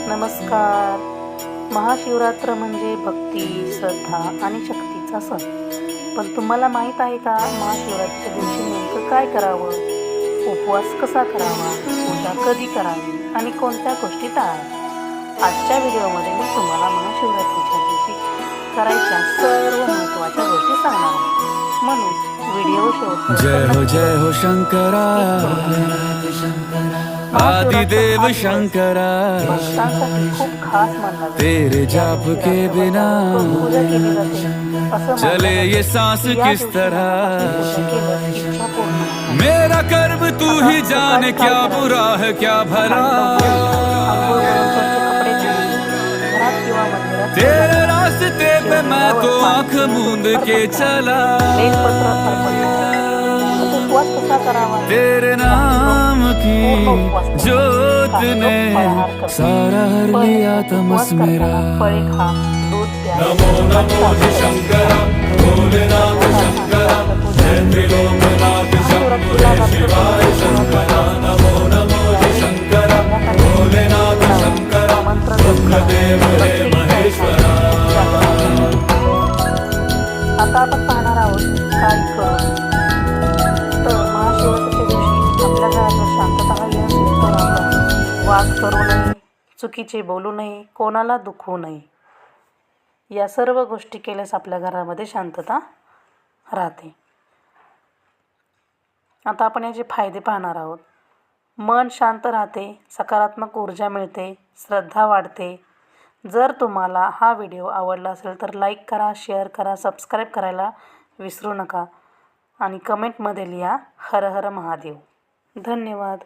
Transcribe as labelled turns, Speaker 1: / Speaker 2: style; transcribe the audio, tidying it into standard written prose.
Speaker 1: नमस्कार. महाशिवरात्र म्हणजे भक्ती, श्रद्धा आणि शक्तीचा सण. पण तुम्हाला माहीत आहे का, महाशिवरात्रीच्या दिवशी नेमकं काय करावं? उपवास कसा करावा? पूजा कधी करावी? आणि कोणत्या गोष्टी टाळाव्या? आजच्या व्हिडिओमध्ये मी तुम्हाला महाशिवरात्रीच्या दिवशी करायच्या सर्व महत्त्वाच्या गोष्टी सांगणार आहे. म्हणून व्हिडिओ
Speaker 2: जय हो शंकरा आदिदेव शंकरा,
Speaker 1: भक्तांसाठी खूप खास मानला जातो.
Speaker 2: तेरे जाप के बिना
Speaker 1: पूजा केली जाते. असं
Speaker 2: चले ये सांस किस तरह, मेरा कर्म तू ही जाने, क्या बुरा है क्या भला, तेरे रास्ते पे मैं तो आंख मूंद के चला, तेरे नाम की जोत ने सारा हर लिया तमस मेरा।
Speaker 1: नमो नमो शंकरा भोलेनाथ शंकरा जय त्रिलोकनाथ शंभो शिवाय शंकरा। नमो नमो शंकरा भोलेनाथ शंकरा रुद्रदेव हे महेश्वरा। आता आपण पाहणार आहोत काय करू. तर महाशिवरात्रीच्या दिवशी आपल्या घरात शांतता हवी असेल तर आपण वाद करू नये, चुकीचे बोलू नये, कोणाला दुखवू नये. या सर्व गोष्टी केल्यास आपल्या घरामध्ये शांतता राहते. आता आपण याचे फायदे पाहणार आहोत. मन शांत राहते, सकारात्मक ऊर्जा मिळते, श्रद्धा वाढते. जर तुम्हाला हा व्हिडिओ आवडला असेल तर लाईक करा, शेअर करा, सबस्क्राईब करायला विसरू नका आणि कमेंटमध्ये लिहा हर हर महादेव. धन्यवाद.